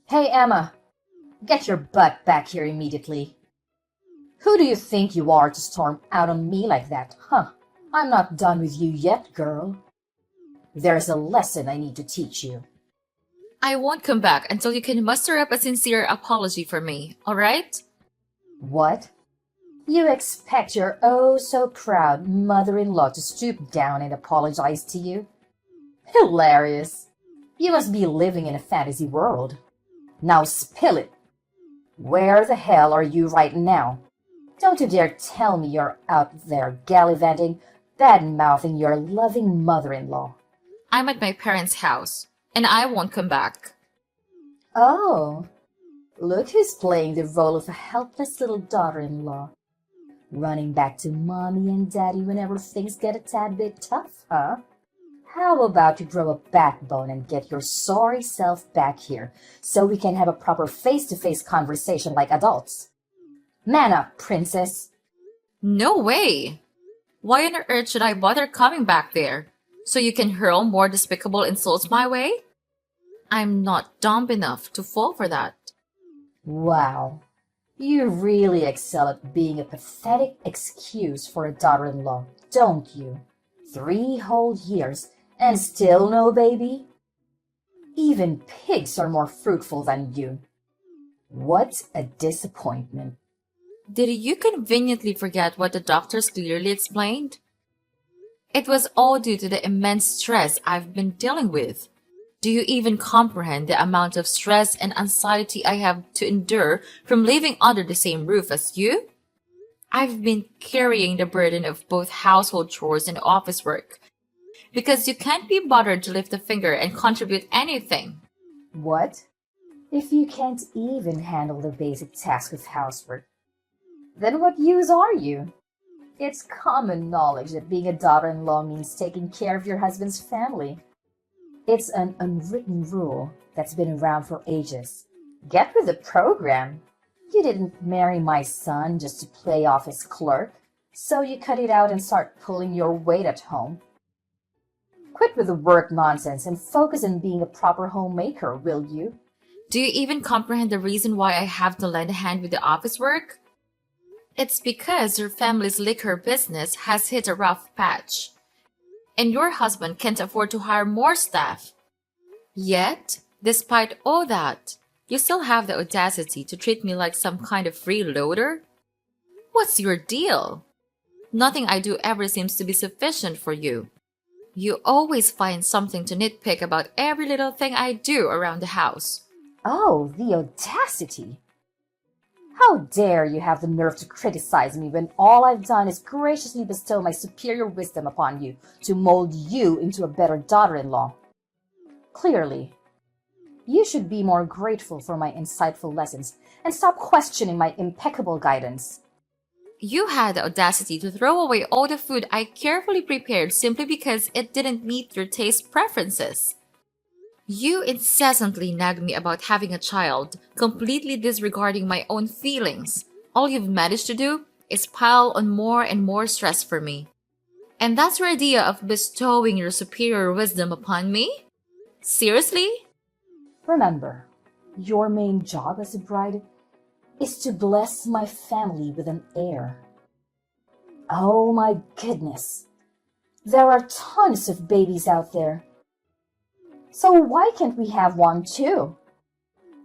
Hey, Emma, get your butt back here immediately. Who do you think you are to storm out on me like that, huh? I'm not done with you yet, girl. There's a lesson I need to teach you. I won't come back until you can muster up a sincere apology for me, alright? What? You expect your oh so proud mother-in-law to stoop down and apologize to you? Hilarious. You must be living in a fantasy world. Now spill it. Where the hell are you right now? Don't you dare tell me you're out there gallivanting, bad-mouthing your loving mother-in-law. I'm at my parents' house, and I won't come back. Oh, look who's playing the role of a helpless little daughter-in-law. Running back to mommy and daddy whenever things get a tad bit tough, huh? How about you grow a backbone and get your sorry self back here so we can have a proper face-to-face conversation like adults? Man up, princess. No way! Why on earth should I bother coming back there? So you can hurl more despicable insults my way? I'm not dumb enough to fall for that. Wow, you really excel at being a pathetic excuse for a daughter-in-law, don't you? 3 whole years and still no baby? Even pigs are more fruitful than you. What a disappointment. Did you conveniently forget what the doctors clearly explained? It was all due to the immense stress I've been dealing with. Do you even comprehend the amount of stress and anxiety I have to endure from living under the same roof as you? I've been carrying the burden of both household chores and office work because you can't be bothered to lift a finger and contribute anything. What? If you can't even handle the basic task of housework, then what use are you? It's common knowledge that being a daughter-in-law means taking care of your husband's family. It's an unwritten rule that's been around for ages. Get with the program. You didn't marry my son just to play office clerk, so you cut it out and start pulling your weight at home. Quit with the work nonsense and focus on being a proper homemaker, will you? Do you even comprehend the reason why I have to lend a hand with the office work? It's because your family's liquor business has hit a rough patch, and your husband can't afford to hire more staff. Yet, despite all that, you still have the audacity to treat me like some kind of freeloader? What's your deal? Nothing I do ever seems to be sufficient for you. You always find something to nitpick about every little thing I do around the house. Oh, the audacity! How dare you have the nerve to criticize me when all I've done is graciously bestow my superior wisdom upon you to mold you into a better daughter-in-law? Clearly, you should be more grateful for my insightful lessons and stop questioning my impeccable guidance. You had the audacity to throw away all the food I carefully prepared simply because it didn't meet your taste preferences. You incessantly nag me about having a child, completely disregarding my own feelings. All you've managed to do is pile on more and more stress for me. And that's your idea of bestowing your superior wisdom upon me? Seriously? Remember, your main job as a bride is to bless my family with an heir. Oh my goodness, there are tons of babies out there. So why can't we have one too?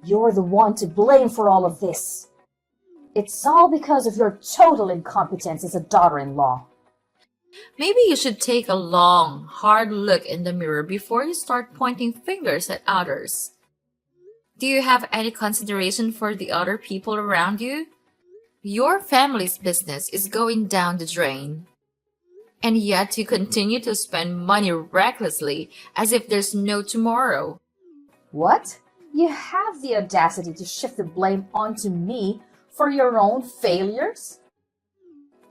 You're the one to blame for all of this. It's all because of your total incompetence as a daughter-in-law. Maybe you should take a long, hard look in the mirror before you start pointing fingers at others. Do you have any consideration for the other people around you? Your family's business is going down the drain. And yet you continue to spend money recklessly as if there's no tomorrow. What? You have the audacity to shift the blame onto me for your own failures?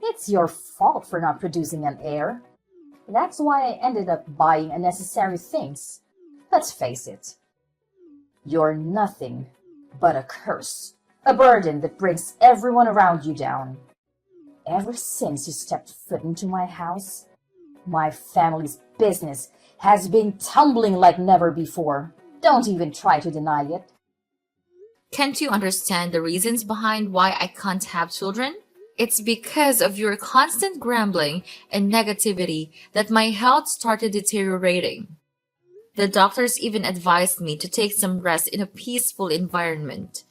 It's your fault for not producing an heir. That's why I ended up buying unnecessary things. Let's face it. You're nothing but a curse, a burden that brings everyone around you down. Ever since you stepped foot into my house, my family's business has been tumbling like never before. Don't even try to deny it. Can't you understand the reasons behind why I can't have children? It's because of your constant grumbling and negativity that my health started deteriorating. The doctors even advised me to take some rest in a peaceful environment.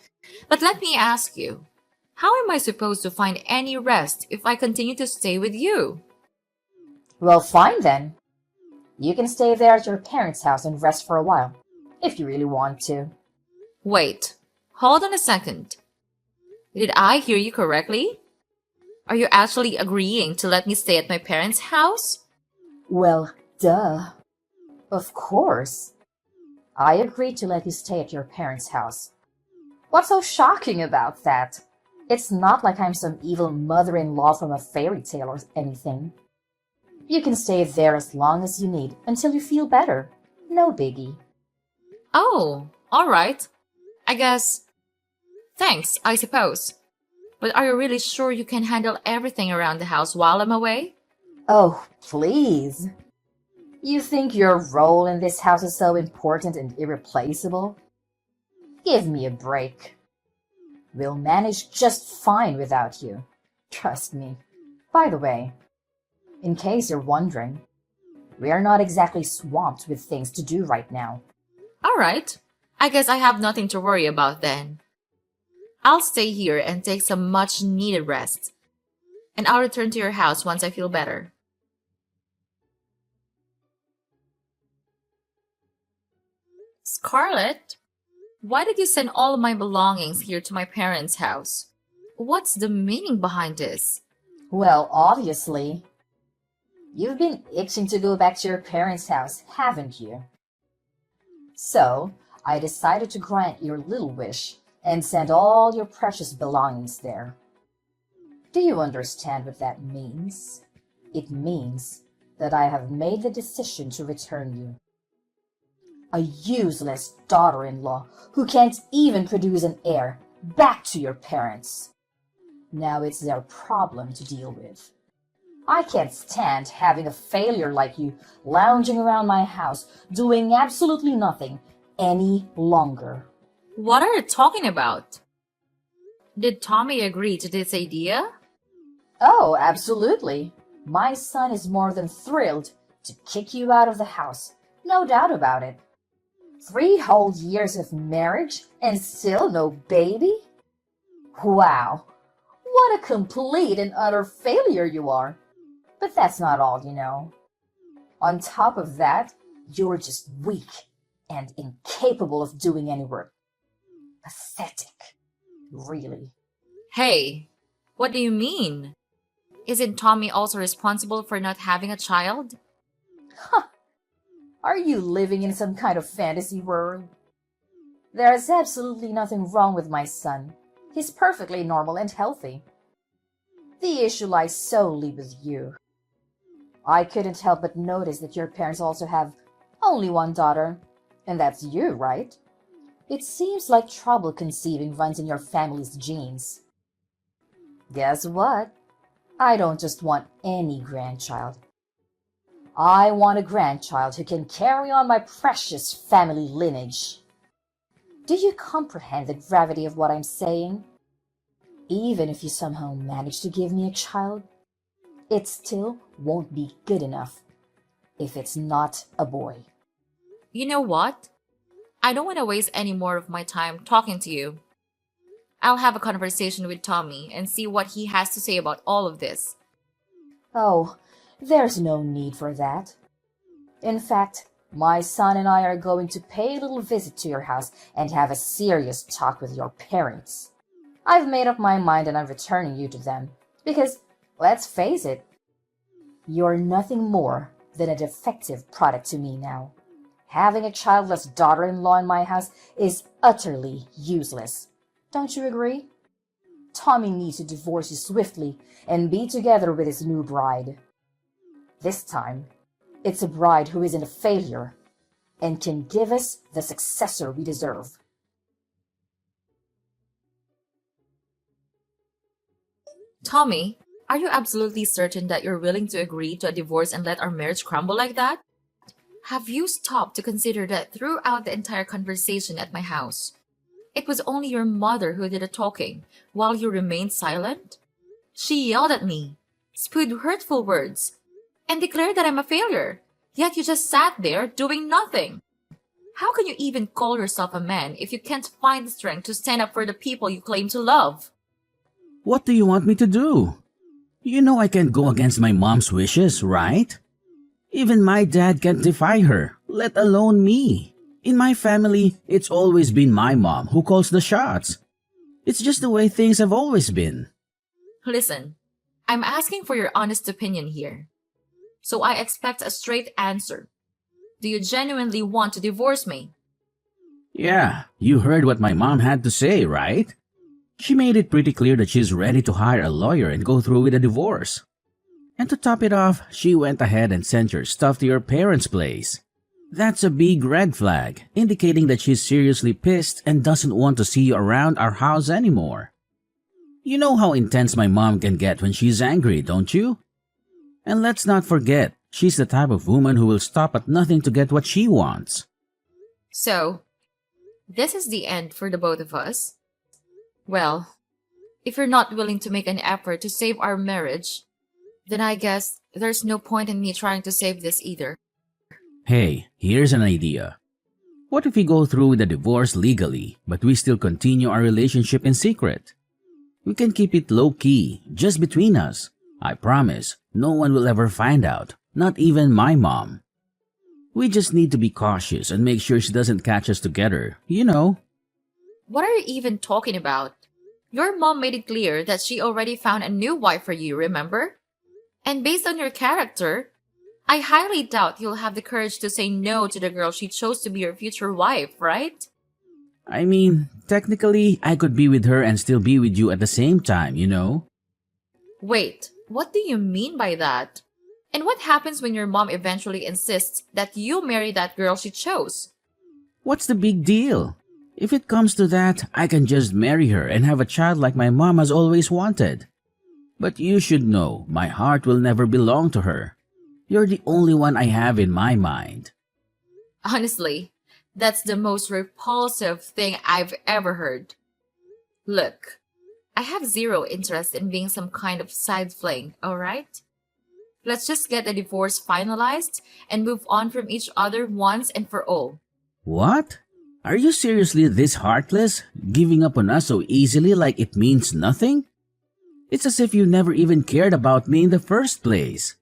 But let me ask you, how am I supposed to find any rest if I continue to stay with you? Well, fine then. You can stay there at your parents' house and rest for a while, if you really want to. Wait, hold on a second. Did I hear you correctly? Are you actually agreeing to let me stay at my parents' house? Well, duh. Of course. I agreed to let you stay at your parents' house. What's so shocking about that? It's not like I'm some evil mother-in-law from a fairy tale or anything. You can stay there as long as you need until you feel better. No biggie. Oh, all right. I guess. Thanks, I suppose. But are you really sure you can handle everything around the house while I'm away? Oh, please. You think your role in this house is so important and irreplaceable? Give me a break. We'll manage just fine without you. Trust me. By the way, in case you're wondering, we're not exactly swamped with things to do right now. All right. I guess I have nothing to worry about then. I'll stay here and take some much needed rest. And I'll return to your house once I feel better. Scarlett, why did you send all of my belongings here to my parents' house? What's the meaning behind this? Well, obviously, you've been itching to go back to your parents' house, haven't you? So, I decided to grant your little wish and send all your precious belongings there. Do you understand what that means? It means that I have made the decision to return you. A useless daughter-in-law who can't even produce an heir, back to your parents. Now it's their problem to deal with. I can't stand having a failure like you lounging around my house doing absolutely nothing any longer. What are you talking about? Did Tommy agree to this idea? Oh, absolutely. My son is more than thrilled to kick you out of the house. No doubt about it. 3 whole years of marriage and still no baby? Wow, what a complete and utter failure you are. But that's not all, you know. On top of that, you're just weak and incapable of doing any work. Pathetic, really. Hey, what do you mean? Isn't Tommy also responsible for not having a child? Are you living in some kind of fantasy world? There is absolutely nothing wrong with my son. He's perfectly normal and healthy. The issue lies solely with you. I couldn't help but notice that your parents also have only one daughter, and that's you, right? It seems like trouble conceiving runs in your family's genes. Guess what? I don't just want any grandchild. I want a grandchild who can carry on my precious family lineage. Do you comprehend the gravity of what I'm saying? Even if you somehow manage to give me a child, it still won't be good enough if it's not a boy. You know what? I don't want to waste any more of my time talking to you. I'll have a conversation with Tommy and see what he has to say about all of this. Oh, there's no need for that. In fact, my son and I are going to pay a little visit to your house and have a serious talk with your parents. I've made up my mind and I'm returning you to them. Because, let's face it, you're nothing more than a defective product to me now. Having a childless daughter-in-law in my house is utterly useless. Don't you agree? Tommy needs to divorce you swiftly and be together with his new bride. This time, it's a bride who isn't a failure and can give us the successor we deserve. Tommy, are you absolutely certain that you're willing to agree to a divorce and let our marriage crumble like that? Have you stopped to consider that throughout the entire conversation at my house? It was only your mother who did the talking, while you remained silent. She yelled at me, spewed hurtful words, and declared that I'm a failure. Yet you just sat there doing nothing. How can you even call yourself a man if you can't find the strength to stand up for the people you claim to love? What do you want me to do? You know I can't go against my mom's wishes, right? Even my dad can't defy her, let alone me. In my family, it's always been my mom who calls the shots. It's just the way things have always been. Listen, I'm asking for your honest opinion here. So I expect a straight answer. Do you genuinely want to divorce me? Yeah, you heard what my mom had to say, right? She made it pretty clear that she's ready to hire a lawyer and go through with a divorce. And to top it off, she went ahead and sent your stuff to your parents' place. That's a big red flag, indicating that she's seriously pissed and doesn't want to see you around our house anymore. You know how intense my mom can get when she's angry, don't you? And let's not forget, she's the type of woman who will stop at nothing to get what she wants. So, this is the end for the both of us? Well, if you're not willing to make an effort to save our marriage, then I guess there's no point in me trying to save this either. Hey, here's an idea. What if we go through with the divorce legally, but we still continue our relationship in secret? We can keep it low-key, just between us. I promise, no one will ever find out, not even my mom. We just need to be cautious and make sure she doesn't catch us together, you know. What are you even talking about? Your mom made it clear that she already found a new wife for you, remember? And based on your character, I highly doubt you'll have the courage to say no to the girl she chose to be your future wife, right? I mean, technically, I could be with her and still be with you at the same time, you know? Wait, what do you mean by that? And what happens when your mom eventually insists that you marry that girl she chose? What's the big deal? If it comes to that, I can just marry her and have a child like my mom has always wanted. But you should know, my heart will never belong to her. You're the only one I have in my mind. Honestly, that's the most repulsive thing I've ever heard. Look, I have zero interest in being some kind of side fling, alright? Let's just get the divorce finalized and move on from each other once and for all. What? Are you seriously this heartless? Giving up on us so easily like it means nothing? It's as if you never even cared about me in the first place.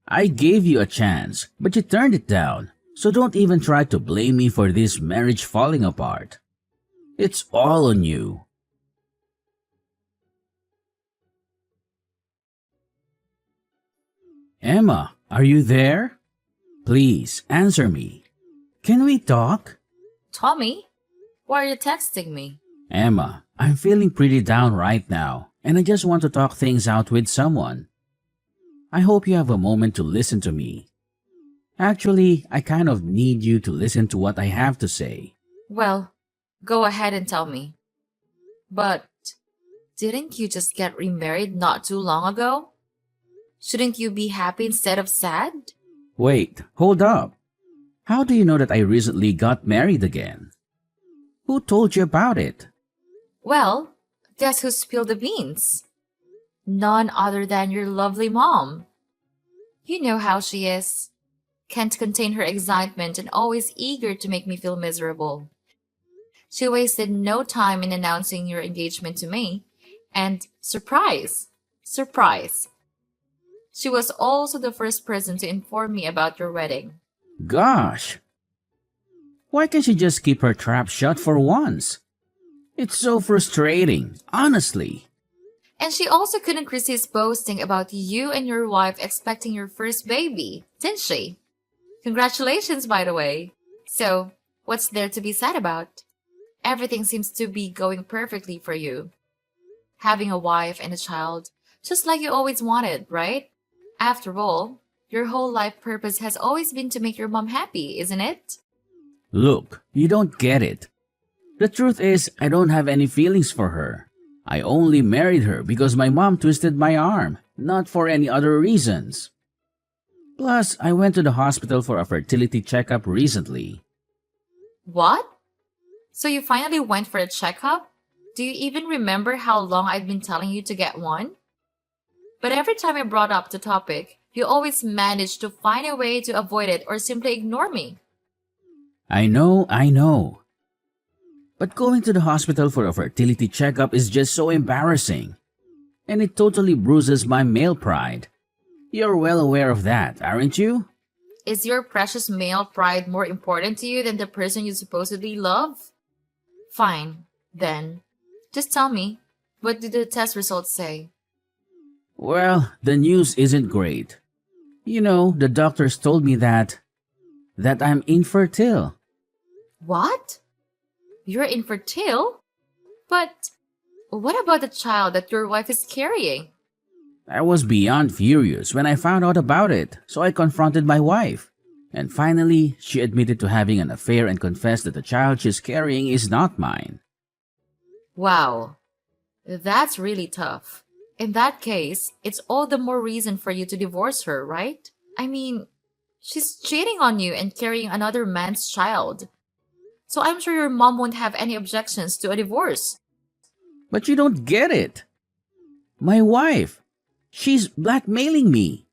I gave you a chance, but you turned it down, so don't even try to blame me for this marriage falling apart. It's all on you. Emma, are you there? Please, answer me. Can we talk? Tommy, why are you texting me? Emma, I'm feeling pretty down right now, and I just want to talk things out with someone. I hope you have a moment to listen to me. Actually, I kind of need you to listen to what I have to say. Well, go ahead and tell me. But didn't you just get remarried not too long ago? Shouldn't you be happy instead of sad? Wait, hold up. How do you know that I recently got married again? Who told you about it? Well, guess who spilled the beans? None other than your lovely mom. You know how she is. Can't contain her excitement and always eager to make me feel miserable. She wasted no time in announcing your engagement to me. And surprise! Surprise! She was also the first person to inform me about your wedding. Gosh! Why can't she just keep her trap shut for once? It's so frustrating, honestly. And she also couldn't resist boasting about you and your wife expecting your first baby, didn't she? Congratulations, by the way. So, what's there to be sad about? Everything seems to be going perfectly for you. Having a wife and a child, just like you always wanted, right? After all, your whole life purpose has always been to make your mom happy, isn't it? Look, you don't get it. The truth is, I don't have any feelings for her. I only married her because my mom twisted my arm, not for any other reasons. Plus, I went to the hospital for a fertility checkup recently. What? So you finally went for a checkup? Do you even remember how long I've been telling you to get one? But every time I brought up the topic, you always manage to find a way to avoid it or simply ignore me. I know. But going to the hospital for a fertility checkup is just so embarrassing. And it totally bruises my male pride. You're well aware of that, aren't you? Is your precious male pride more important to you than the person you supposedly love? Fine, then. Just tell me, what did the test results say? Well, the news isn't great. You know, the doctors told me that I'm infertile. What? You're infertile? But what about the child that your wife is carrying? I was beyond furious when I found out about it, so I confronted my wife. And finally, she admitted to having an affair and confessed that the child she's carrying is not mine. Wow, that's really tough. In that case, it's all the more reason for you to divorce her, right? I mean, she's cheating on you and carrying another man's child. So I'm sure your mom won't have any objections to a divorce. But you don't get it. My wife, she's blackmailing me.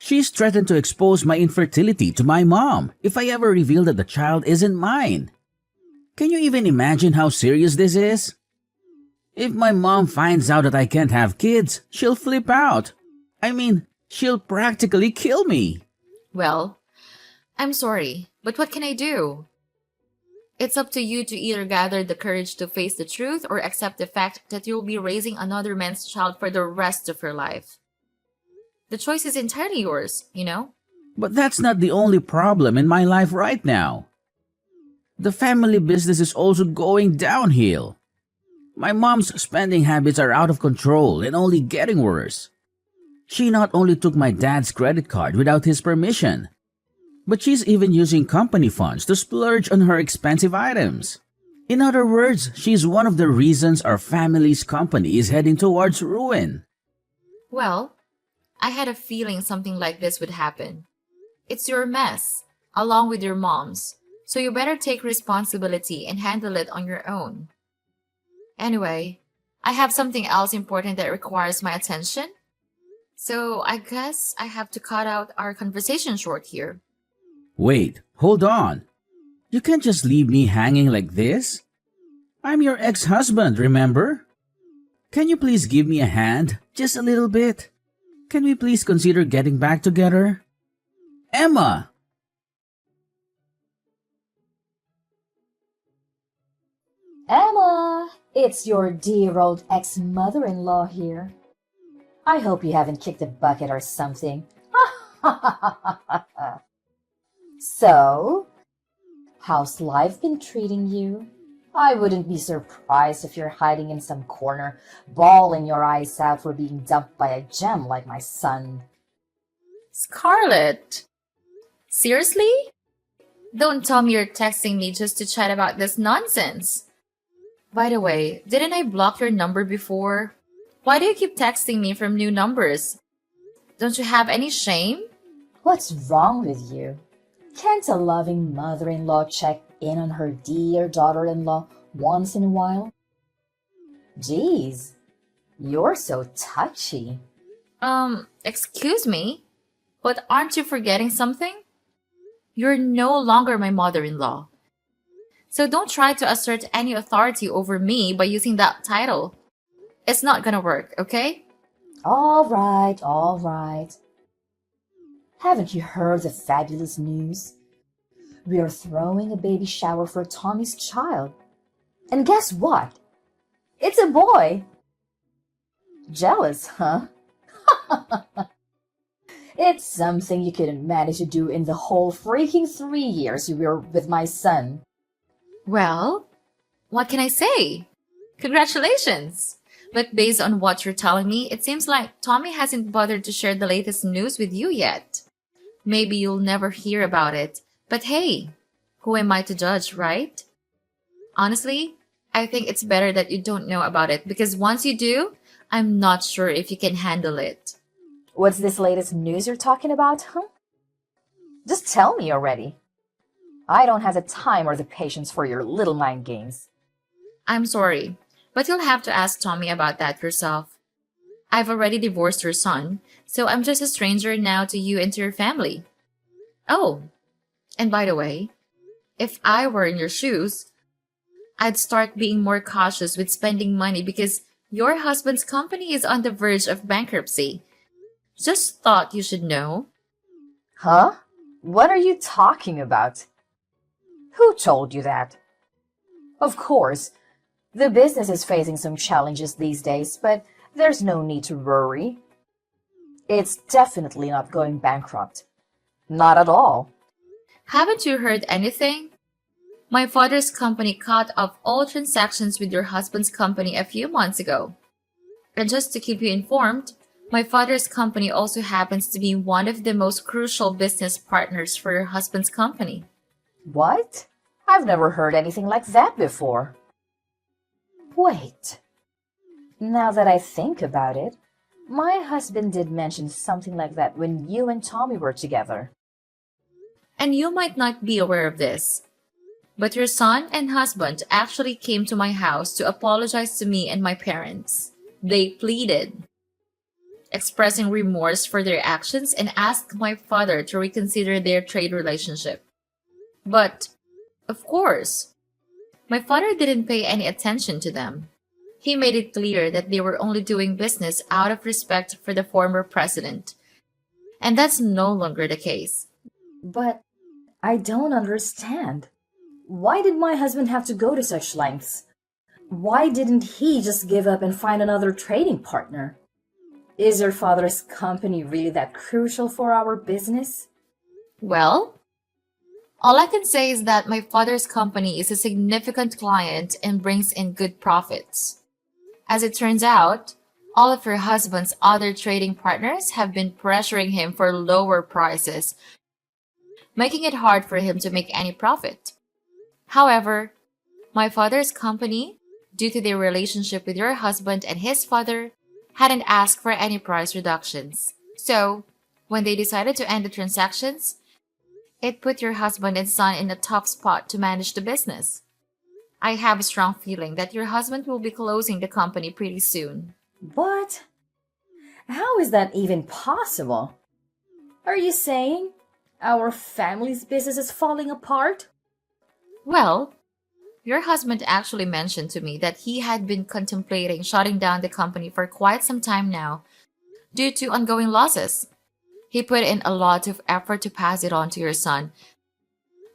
She's threatened to expose my infertility to my mom if I ever reveal that the child isn't mine. Can you even imagine how serious this is? If my mom finds out that I can't have kids, she'll flip out. I mean, she'll practically kill me. Well, I'm sorry, but what can I do? It's up to you to either gather the courage to face the truth or accept the fact that you'll be raising another man's child for the rest of your life. The choice is entirely yours, you know? But that's not the only problem in my life right now. The family business is also going downhill. My mom's spending habits are out of control and only getting worse. She not only took my dad's credit card without his permission, but she's even using company funds to splurge on her expensive items. In other words, she's one of the reasons our family's company is heading towards ruin. Well, I had a feeling something like this would happen. It's your mess, along with your mom's, so you better take responsibility and handle it on your own. Anyway, I have something else important that requires my attention, so I guess I have to cut out our conversation short here. Wait, hold on. You can't just leave me hanging like this. I'm your ex-husband, remember? Can you please give me a hand, just a little bit? Can we please consider getting back together? Emma! Emma, it's your dear old ex-mother-in-law here. I hope you haven't kicked a bucket or something. So, how's life been treating you? I wouldn't be surprised if you're hiding in some corner, bawling your eyes out for being dumped by a gem like my son. Scarlett! Seriously? Don't tell me you're texting me just to chat about this nonsense. By the way, didn't I block your number before? Why do you keep texting me from new numbers? Don't you have any shame? What's wrong with you? Can't a loving mother-in-law check in on her dear daughter-in-law once in a while? Geez, you're so touchy. Excuse me? But aren't you forgetting something? You're no longer my mother-in-law. So don't try to assert any authority over me by using that title. It's not gonna work, okay? All right. Haven't you heard the fabulous news? We are throwing a baby shower for Tommy's child. And guess what? It's a boy. Jealous, huh? It's something you couldn't manage to do in the whole freaking 3 years you were with my son. Well, what can I say? Congratulations! But based on what you're telling me, it seems like Tommy hasn't bothered to share the latest news with you yet. Maybe you'll never hear about it, but hey, who am I to judge, right? Honestly, I think it's better that you don't know about it because once you do, I'm not sure if you can handle it. What's this latest news you're talking about, huh? Just tell me already. I don't have the time or the patience for your little mind games. I'm sorry, but you'll have to ask Tommy about that yourself. I've already divorced your son, so I'm just a stranger now to you and to your family. Oh, and by the way, if I were in your shoes, I'd start being more cautious with spending money because your husband's company is on the verge of bankruptcy. Just thought you should know. Huh? What are you talking about? Who told you that? Of course, the business is facing some challenges these days, but there's no need to worry. It's definitely not going bankrupt. Not at all. Haven't you heard anything? My father's company cut off all transactions with your husband's company a few months ago. And just to keep you informed, my father's company also happens to be one of the most crucial business partners for your husband's company. What? I've never heard anything like that before. Wait. Now that I think about it, my husband did mention something like that when you and Tommy were together. And you might not be aware of this, but your son and husband actually came to my house to apologize to me and my parents. They pleaded, expressing remorse for their actions and asked my father to reconsider their trade relationship. But, of course, my father didn't pay any attention to them. He made it clear that they were only doing business out of respect for the former president. And that's no longer the case. But I don't understand. Why did my husband have to go to such lengths? Why didn't he just give up and find another trading partner? Is your father's company really that crucial for our business? Well, all I can say is that my father's company is a significant client and brings in good profits. As it turns out, all of her husband's other trading partners have been pressuring him for lower prices, making it hard for him to make any profit. However, my father's company, due to their relationship with your husband and his father, hadn't asked for any price reductions. So, when they decided to end the transactions, it put your husband and son in a tough spot to manage the business. I have a strong feeling that your husband will be closing the company pretty soon. What? How is that even possible? Are you saying our family's business is falling apart? Well, your husband actually mentioned to me that he had been contemplating shutting down the company for quite some time now due to ongoing losses. He put in a lot of effort to pass it on to your son.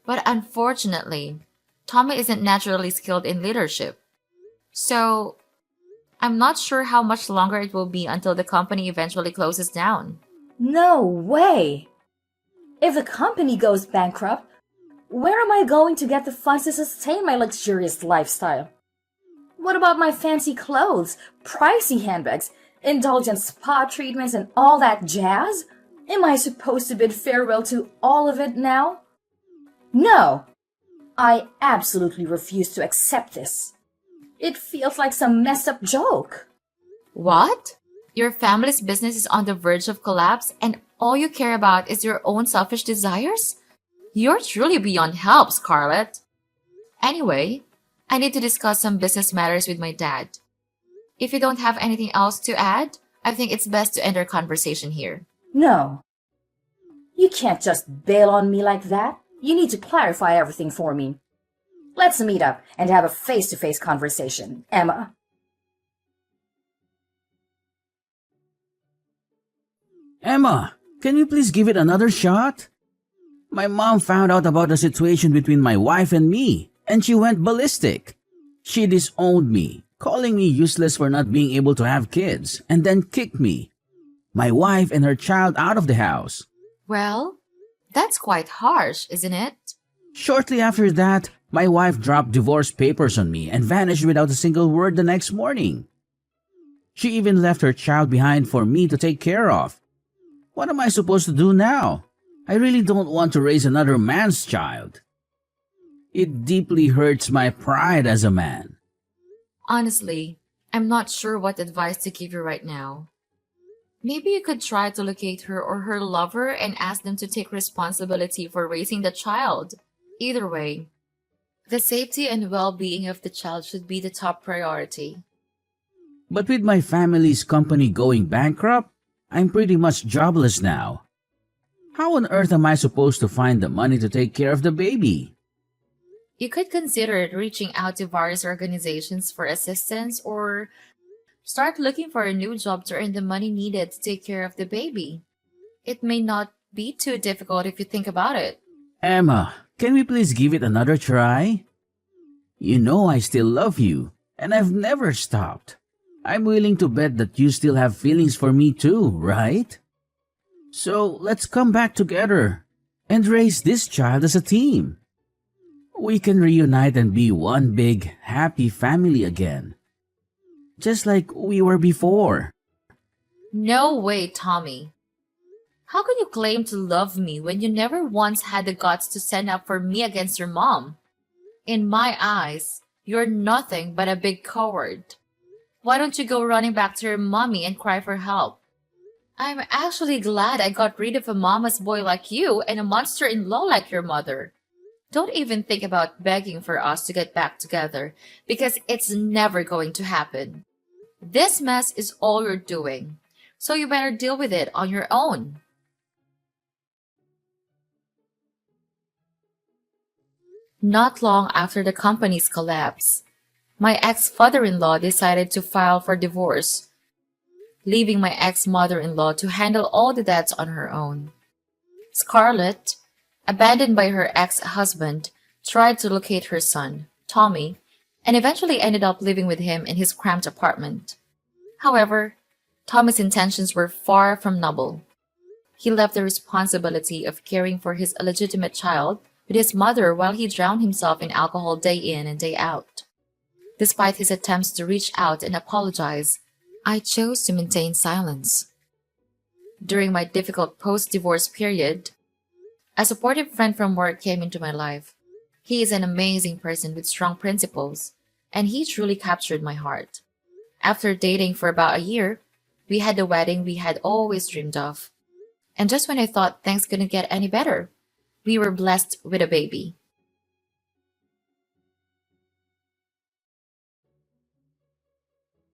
But unfortunately, Tommy isn't naturally skilled in leadership. So, I'm not sure how much longer it will be until the company eventually closes down. No way! If the company goes bankrupt, where am I going to get the funds to sustain my luxurious lifestyle? What about my fancy clothes, pricey handbags, indulgent spa treatments, and all that jazz? Am I supposed to bid farewell to all of it now? No! I absolutely refuse to accept this. It feels like some messed up joke. What? Your family's business is on the verge of collapse and all you care about is your own selfish desires? You're truly beyond help, Scarlett. Anyway, I need to discuss some business matters with my dad. If you don't have anything else to add, I think it's best to end our conversation here. No. You can't just bail on me like that. You need to clarify everything for me. Let's meet up and have a face-to-face conversation, Emma. Emma, can you please give it another shot? My mom found out about the situation between my wife and me, and she went ballistic. She disowned me, calling me useless for not being able to have kids, and then kicked me, my wife and her child out of the house. Well, that's quite harsh, isn't it? Shortly after that, my wife dropped divorce papers on me and vanished without a single word the next morning. She even left her child behind for me to take care of. What am I supposed to do now? I really don't want to raise another man's child. It deeply hurts my pride as a man. Honestly, I'm not sure what advice to give you right now. Maybe you could try to locate her or her lover and ask them to take responsibility for raising the child. Either way, the safety and well being of the child should be the top priority. But with my family's company going bankrupt, I'm pretty much jobless now. How on earth am I supposed to find the money to take care of the baby? You could consider reaching out to various organizations for assistance or start looking for a new job to earn the money needed to take care of the baby. It may not be too difficult if you think about it. Emma, can we please give it another try? You know I still love you, and I've never stopped. I'm willing to bet that you still have feelings for me too, right? So let's come back together and raise this child as a team. We can reunite and be one big, happy family again. Just like we were before. No way, Tommy. How can you claim to love me when you never once had the guts to stand up for me against your mom? In my eyes, you're nothing but a big coward. Why don't you go running back to your mommy and cry for help? I'm actually glad I got rid of a mama's boy like you and a monster-in-law like your mother. Don't even think about begging for us to get back together, because it's never going to happen. This mess is all you're doing, so you better deal with it on your own. Not long after the company's collapse, my ex-father-in-law decided to file for divorce, leaving my ex-mother-in-law to handle all the debts on her own. Scarlett, abandoned by her ex-husband, tried to locate her son, Tommy, and eventually ended up living with him in his cramped apartment. However, Tommy's intentions were far from noble. He left the responsibility of caring for his illegitimate child with his mother while he drowned himself in alcohol day in and day out. Despite his attempts to reach out and apologize, I chose to maintain silence. During my difficult post-divorce period, a supportive friend from work came into my life. He is an amazing person with strong principles, and he truly captured my heart. After dating for about a year, we had the wedding we had always dreamed of. And just when I thought things couldn't get any better, we were blessed with a baby.